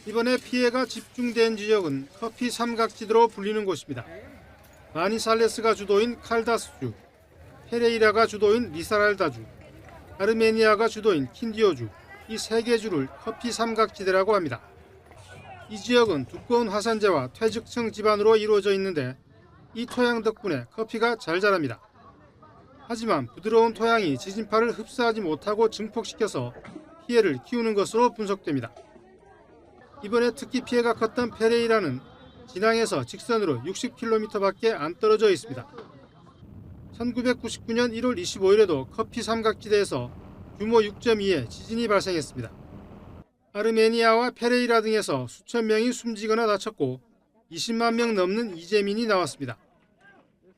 이번에 피해가 집중된 지역은 커피 삼각지대로 불리는 곳입니다. 마니살레스가 주도인 칼다스주, 페레이라가 주도인 리사랄다주, 아르메니아가 주도인 킨디오주, 이 세 개 주를 커피 삼각지대라고 합니다. 이 지역은 두꺼운 화산재와 퇴적층 지반으로 이루어져 있는데 이 토양 덕분에 커피가 잘 자랍니다. 하지만 부드러운 토양이 지진파를 흡수하지 못하고 증폭시켜서 피해를 키우는 것으로 분석됩니다. 이번에 특히 피해가 컸던 페레이라는 진앙에서 직선으로 60km밖에 안 떨어져 있습니다. 1999년 1월 25일에도 커피 삼각지대에서 규모 6.2의 지진이 발생했습니다. 아르메니아와 페레이라 등에서 수천 명이 숨지거나 다쳤고 20만 명 넘는 이재민이 나왔습니다.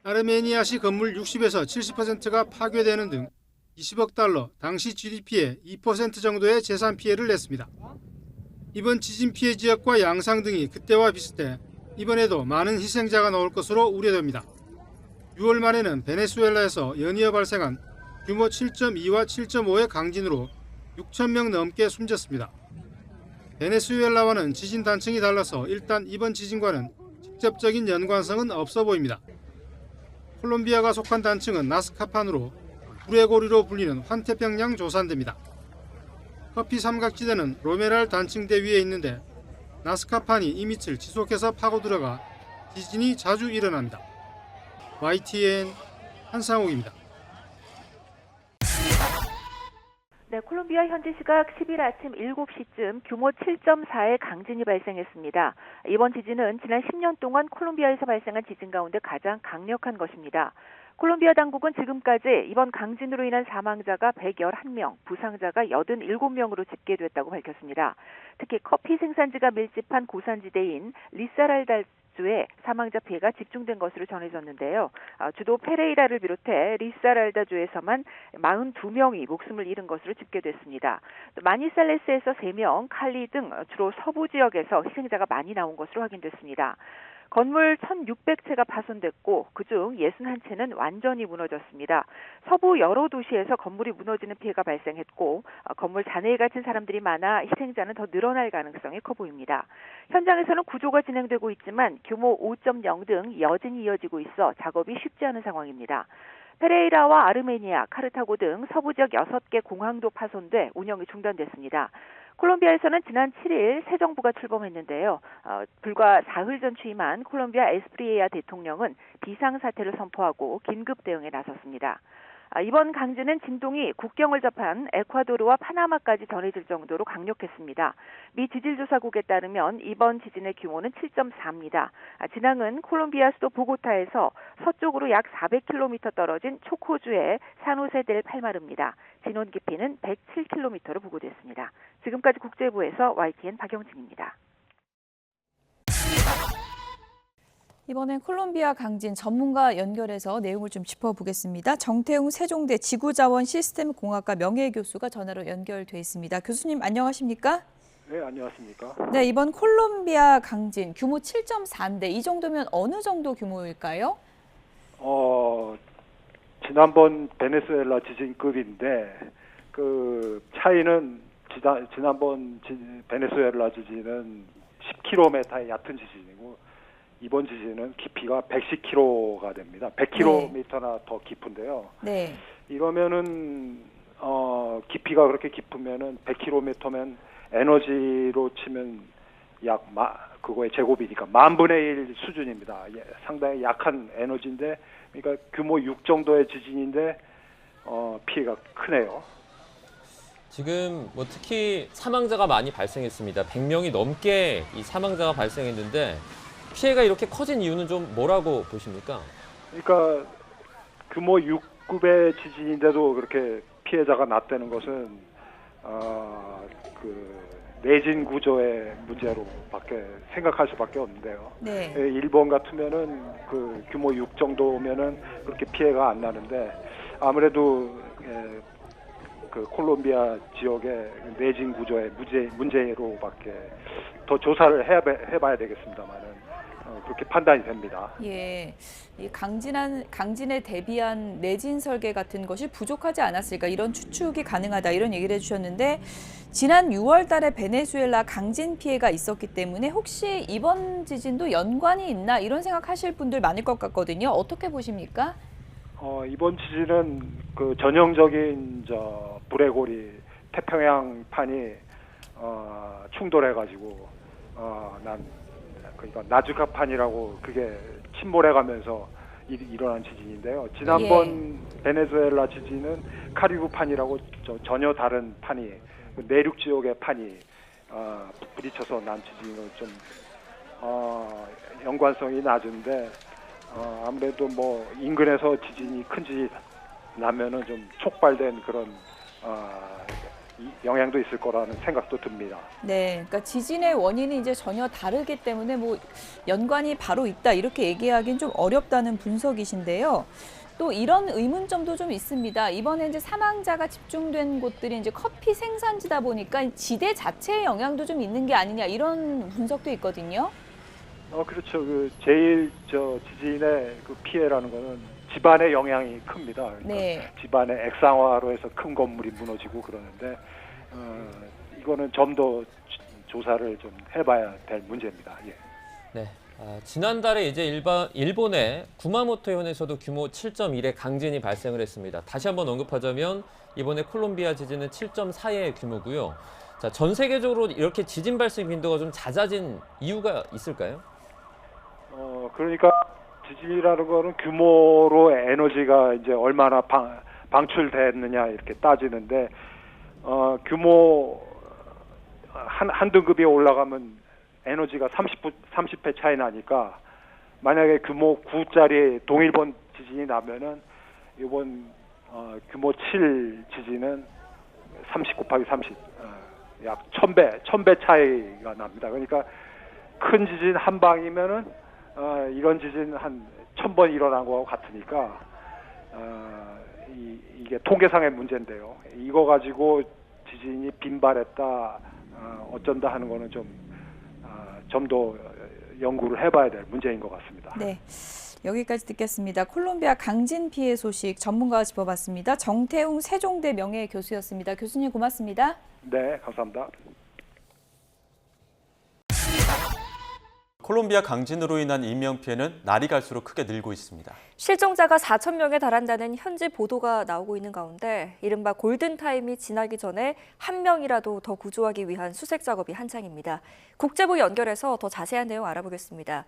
아르메니아시 건물 60에서 70%가 파괴되는 등 20억 달러, 당시 GDP의 2% 정도의 재산 피해를 냈습니다. 이번 지진 피해 지역과 양상 등이 그때와 비슷해 이번에도 많은 희생자가 나올 것으로 우려됩니다. 6월 말에는 베네수엘라에서 연이어 발생한 규모 7.2와 7.5의 강진으로 6천 명 넘게 숨졌습니다. 베네수엘라와는 지진 단층이 달라서 일단 이번 지진과는 직접적인 연관성은 없어 보입니다. 콜롬비아가 속한 단층은 나스카판으로 불의 고리로 불리는 환태평양 조산대입니다. 커피 삼각지대는 로메랄 단층대 위에 있는데 나스카판이 이 밑을 지속해서 파고 들어가 지진이 자주 일어납니다. YTN 한상욱입니다. 네, 콜롬비아 현지 시각 10일 아침 7시쯤 규모 7.4의 강진이 발생했습니다. 이번 지진은 지난 10년 동안 콜롬비아에서 발생한 지진 가운데 가장 강력한 것입니다. 콜롬비아 당국은 지금까지 이번 강진으로 인한 사망자가 111명, 부상자가 87명으로 집계됐다고 밝혔습니다. 특히 커피 생산지가 밀집한 고산지대인 리사랄다주에 사망자 피해가 집중된 것으로 전해졌는데요. 주도 페레이라를 비롯해 리사랄다주에서만 42명이 목숨을 잃은 것으로 집계됐습니다. 또 마니살레스에서 3명, 칼리 등 주로 서부 지역에서 희생자가 많이 나온 것으로 확인됐습니다. 건물 1,600채가 파손됐고 그중 61채는 완전히 무너졌습니다. 서부 여러 도시에서 건물이 무너지는 피해가 발생했고 건물 잔해에 갇힌 사람들이 많아 희생자는 더 늘어날 가능성이 커 보입니다. 현장에서는 구조가 진행되고 있지만 규모 5.0 등 여진이 이어지고 있어 작업이 쉽지 않은 상황입니다. 페레이라와 아르메니아, 카르타고 등 서부 지역 6개 공항도 파손돼 운영이 중단됐습니다. 콜롬비아에서는 지난 7일 새 정부가 출범했는데요. 불과 사흘 전 취임한 콜롬비아 에스프리에아 대통령은 비상사태를 선포하고 긴급 대응에 나섰습니다. 이번 강진은 진동이 국경을 접한 에콰도르와 파나마까지 전해질 정도로 강력했습니다. 미 지질조사국에 따르면 이번 지진의 규모는 7.4입니다. 진앙은 콜롬비아 수도 보고타에서 서쪽으로 약 400km 떨어진 초코주의 산호세델 팔마르입니다. 진원 깊이는 107km로 보고됐습니다. 지금까지 국제부에서 YTN 박영진입니다. 이번엔 콜롬비아 강진 전문가 연결해서 내용을 좀 짚어보겠습니다. 정태웅 세종대 지구자원시스템공학과 명예교수가 전화로 연결돼 있습니다. 교수님 안녕하십니까? 네, 안녕하십니까? 네, 이번 콜롬비아 강진 규모 7.4인데 이 정도면 어느 정도 규모일까요? 지난번 베네수엘라 지진급인데 그 차이는 지난번 베네수엘라 지진은 10km의 얕은 지진이고 이번 지진은 깊이가 110km가 됩니다. 100km나 더 깊은데요. 네. 이러면은 깊이가 그렇게 깊으면은 100km면 에너지로 치면 그거의 제곱이니까 10,000분의 1 수준입니다. 상당히 약한 에너지인데, 그러니까 규모 6 정도의 지진인데 피해가 크네요. 지금 특히 사망자가 많이 발생했습니다. 100명이 넘게 이 사망자가 발생했는데 피해가 이렇게 커진 이유는 좀 뭐라고 보십니까? 그러니까 규모 6급의 지진인데도 그렇게 피해자가 났다는 것은 그 내진 구조의 문제로밖에 생각할 수밖에 없는데요. 네. 일본 같으면은 그 규모 6 정도면은 그렇게 피해가 안 나는데 아무래도 그 콜롬비아 지역의 내진 구조의 문제로밖에 더 조사를 해봐야 되겠습니다만은 그렇게 판단이 됩니다. 예, 이 강진에 대비한 내진 설계 같은 것이 부족하지 않았을까 이런 추측이 가능하다 이런 얘기를 해주셨는데 지난 6월 달에 베네수엘라 강진 피해가 있었기 때문에 혹시 이번 지진도 연관이 있나 이런 생각하실 분들 많을 것 같거든요. 어떻게 보십니까? 이번 지진은 그 전형적인 불레고리 태평양판이 충돌해가지고 그러니까 나즈카판이라고 그게 침몰해가면서 일어난 지진인데요. 지난번 베네수엘라 지진은 카리브판이라고 전혀 다른 판이 내륙 지역의 판이 부딪혀서 난 지진은 좀 연관성이 낮은데 아무래도 뭐 인근에서 지진이 큰 지진이 나면은 좀 촉발된 그런 영향도 있을 거라는 생각도 듭니다. 네, 그러니까 지진의 원인이 이제 전혀 다르기 때문에 뭐 연관이 바로 있다 이렇게 얘기하기는 좀 어렵다는 분석이신데요. 또 이런 의문점도 좀 있습니다. 이번에 이제 사망자가 집중된 곳들이 이제 커피 생산지다 보니까 지대 자체의 영향도 좀 있는 게 아니냐 이런 분석도 있거든요. 그렇죠. 그 제일 지진의 그 피해라는 거는 집안의 영향이 큽니다. 그러니까 네. 집안의 액상화로 해서 큰 건물이 무너지고 그러는데 이거는 좀 더 조사를 좀 해봐야 될 문제입니다. 예. 네. 지난달에 이제 일본의 구마모토 현에서도 규모 7.1의 강진이 발생을 했습니다. 다시 한번 언급하자면 이번에 콜롬비아 지진은 7.4의 규모고요. 자, 전 세계적으로 이렇게 지진 발생 빈도가 좀 잦아진 이유가 있을까요? 그러니까 지진이라는 거는 규모로 에너지가 이제 얼마나 방출됐느냐 이렇게 따지는데 규모 한 등급이 올라가면 에너지가 30배 차이 나니까 만약에 규모 9짜리 동일본 지진이 나면은 이번 규모 7 지진은 30 곱하기 30 약 1000배 차이가 납니다. 그러니까 큰 지진 한 방이면은 이런 지진 한 1000번 일어난 거하고 같으니까 이게 통계상의 문제인데요. 이거 가지고 지진이 빈발했다 어쩐다 하는 거는 좀 더 연구를 해봐야 될 문제인 것 같습니다. 네, 여기까지 듣겠습니다. 콜롬비아 강진 피해 소식 전문가가 짚어봤습니다. 정태웅 세종대 명예교수였습니다. 교수님 고맙습니다. 네, 감사합니다. 콜롬비아 강진으로 인한 인명피해는 날이 갈수록 크게 늘고 있습니다. 실종자가 4,000명에 달한다는 현지 보도가 나오고 있는 가운데 이른바 골든타임이 지나기 전에 한 명이라도 더 구조하기 위한 수색 작업이 한창입니다. 국제부 연결해서 더 자세한 내용 알아보겠습니다.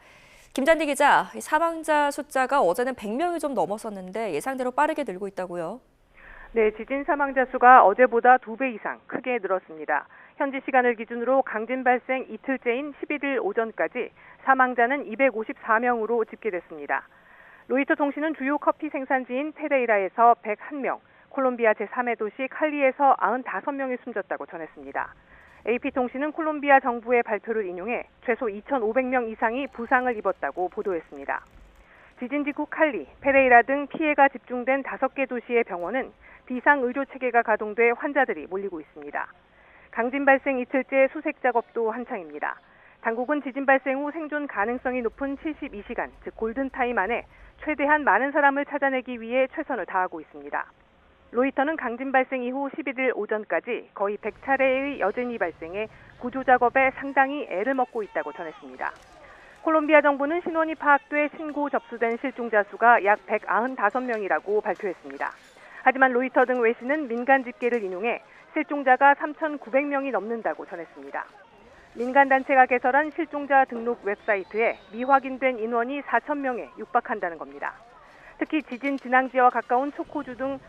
김잔디 기자, 사망자 숫자가 어제는 100명이 좀 넘었었는데 예상대로 빠르게 늘고 있다고요? 네, 지진 사망자 수가 어제보다 2배 이상 크게 늘었습니다. 현지 시간을 기준으로 강진 발생 이틀째인 11일 오전까지 사망자는 254명으로 집계됐습니다. 로이터 통신은 주요 커피 생산지인 페레이라에서 101명, 콜롬비아 제3의 도시 칼리에서 95명이 숨졌다고 전했습니다. AP통신은 콜롬비아 정부의 발표를 인용해 최소 2,500명 이상이 부상을 입었다고 보도했습니다. 지진 직후 칼리, 페레이라 등 피해가 집중된 5개 도시의 병원은 비상의료체계가 가동돼 환자들이 몰리고 있습니다. 강진 발생 이틀째 수색 작업도 한창입니다. 당국은 지진 발생 후 생존 가능성이 높은 72시간, 즉 골든타임 안에 최대한 많은 사람을 찾아내기 위해 최선을 다하고 있습니다. 로이터는 강진 발생 이후 11일 오전까지 거의 100차례의 여진이 발생해 구조 작업에 상당히 애를 먹고 있다고 전했습니다. 콜롬비아 정부는 신원이 파악돼 신고 접수된 실종자 수가 약 195명이라고 발표했습니다. 하지만 로이터 등 외신은 민간 집계를 인용해 실종자가 3,900명이 넘는다고 전했습니다. 민간단체가 개설한 실종자 등록 웹사이트에 미확인된 인원이 4,000명에 육박한다는 겁니다. 특히 지진 진앙지와 가까운 초코주 등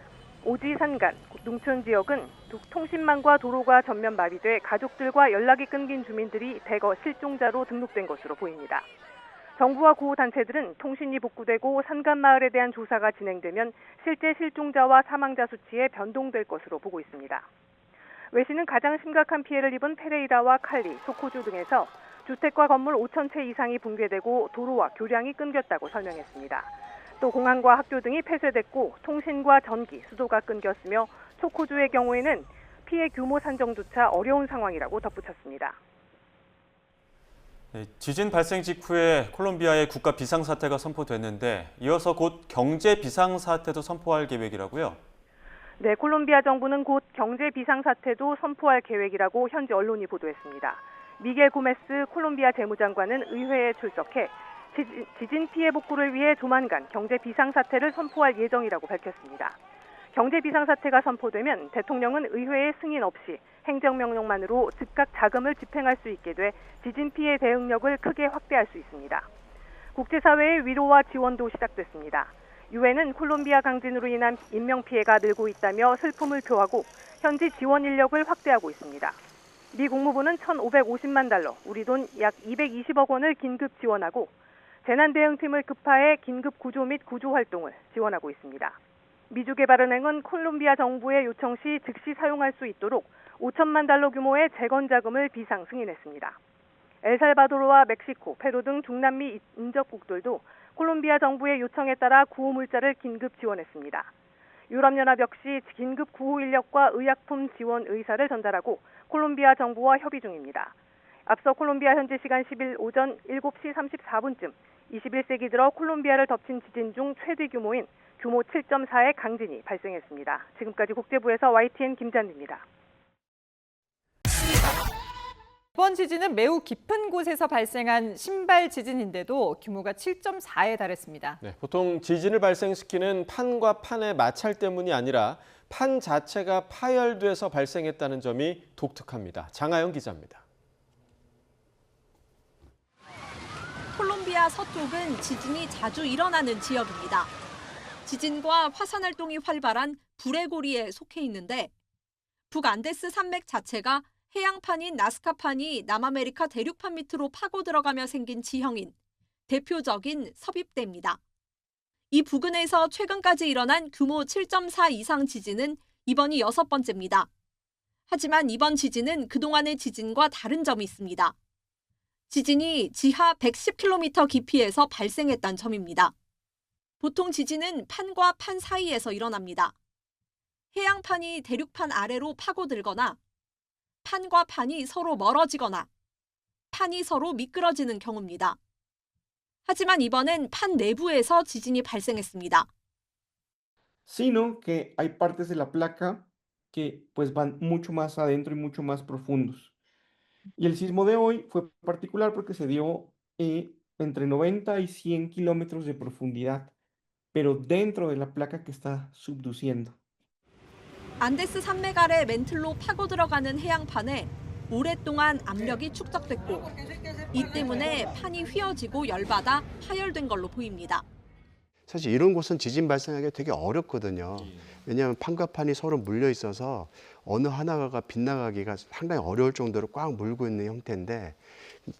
오지산간, 농촌 지역은 통신망과 도로가 전면 마비돼 가족들과 연락이 끊긴 주민들이 대거 실종자로 등록된 것으로 보입니다. 정부와 구호단체들은 통신이 복구되고 산간마을에 대한 조사가 진행되면 실제 실종자와 사망자 수치에 변동될 것으로 보고 있습니다. 외신은 가장 심각한 피해를 입은 페레이라와 칼리, 소코주 등에서 주택과 건물 5,000채 이상이 붕괴되고 도로와 교량이 끊겼다고 설명했습니다. 또 공항과 학교 등이 폐쇄됐고 통신과 전기, 수도가 끊겼으며 소코주의 경우에는 피해 규모 산정조차 어려운 상황이라고 덧붙였습니다. 네, 지진 발생 직후에 콜롬비아에 국가 비상사태가 선포됐는데 이어서 곧 경제 비상사태도 선포할 계획이라고요? 네, 콜롬비아 정부는 곧 경제 비상사태도 선포할 계획이라고 현지 언론이 보도했습니다. 미겔 고메스 콜롬비아 재무장관은 의회에 출석해 지진 피해 복구를 위해 조만간 경제 비상사태를 선포할 예정이라고 밝혔습니다. 경제 비상사태가 선포되면 대통령은 의회의 승인 없이 행정명령만으로 즉각 자금을 집행할 수 있게 돼 지진 피해 대응력을 크게 확대할 수 있습니다. 국제사회의 위로와 지원도 시작됐습니다. 유엔은 콜롬비아 강진으로 인한 인명피해가 늘고 있다며 슬픔을 표하고 현지 지원 인력을 확대하고 있습니다. 미 국무부는 1,550만 달러, 우리 돈 약 220억 원을 긴급 지원하고 재난대응팀을 급파해 긴급 구조 및 구조 활동을 지원하고 있습니다. 미주개발은행은 콜롬비아 정부의 요청 시 즉시 사용할 수 있도록 5천만 달러 규모의 재건 자금을 비상 승인했습니다. 엘살바도르와 멕시코, 페루 등 중남미 인접국들도 콜롬비아 정부의 요청에 따라 구호 물자를 긴급 지원했습니다. 유럽연합 역시 긴급 구호 인력과 의약품 지원 의사를 전달하고 콜롬비아 정부와 협의 중입니다. 앞서 콜롬비아 현지 시간 10일 오전 7시 34분쯤 21세기 들어 콜롬비아를 덮친 지진 중 최대 규모인 규모 7.4의 강진이 발생했습니다. 지금까지 국제부에서 YTN 김잔디입니다. 이번 지진은 매우 깊은 곳에서 발생한 신발 지진인데도 규모가 7.4에 달했습니다. 네, 보통 지진을 발생시키는 판과 판의 마찰 때문이 아니라 판 자체가 파열돼서 발생했다는 점이 독특합니다. 장하영 기자입니다. 콜롬비아 서쪽은 지진이 자주 일어나는 지역입니다. 지진과 화산 활동이 활발한 불의 고리에 속해 있는데 북안데스 산맥 자체가 해양판인 나스카판이 남아메리카 대륙판 밑으로 파고 들어가며 생긴 지형인 대표적인 섭입대입니다. 이 부근에서 최근까지 일어난 규모 7.4 이상 지진은 이번이 6번째입니다. 하지만 이번 지진은 그동안의 지진과 다른 점이 있습니다. 지진이 지하 110km 깊이에서 발생했다는 점입니다. 보통 지진은 판과 판 사이에서 일어납니다. 해양판이 대륙판 아래로 파고들거나 판과 판이 서로 멀어지거나 판이 서로 미끄러지는 경우입니다. 하지만 이번엔 판 내부에서 지진이 발생했습니다. Sino que hay partes de la placa que pues van mucho más adentro y mucho más profundos. Y el sismo de hoy fue particular porque se dio entre 90 y 100 kilómetros de profundidad, pero dentro de la placa que está subduciendo. 안데스 산맥 아래 멘틀로 파고 들어가는 해양판에 오랫동안 압력이 축적됐고 이 때문에 판이 휘어지고 열받아 파열된 걸로 보입니다. 사실 이런 곳은 지진 발생하기가 되게 어렵거든요. 왜냐하면 판과 판이 서로 물려 있어서 어느 하나가 빗나가기가 상당히 어려울 정도로 꽉 물고 있는 형태인데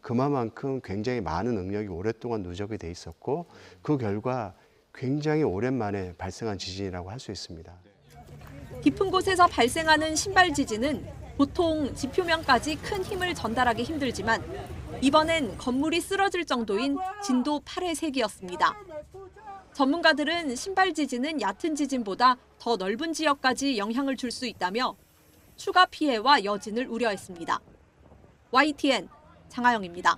그만큼 굉장히 많은 응력이 오랫동안 누적이 돼 있었고 그 결과 굉장히 오랜만에 발생한 지진이라고 할 수 있습니다. 깊은 곳에서 발생하는 신발 지진은 보통 지표면까지 큰 힘을 전달하기 힘들지만 이번엔 건물이 쓰러질 정도인 진도 8의 세기였습니다. 전문가들은 신발 지진은 얕은 지진보다 더 넓은 지역까지 영향을 줄 수 있다며 추가 피해와 여진을 우려했습니다. YTN 장하영입니다.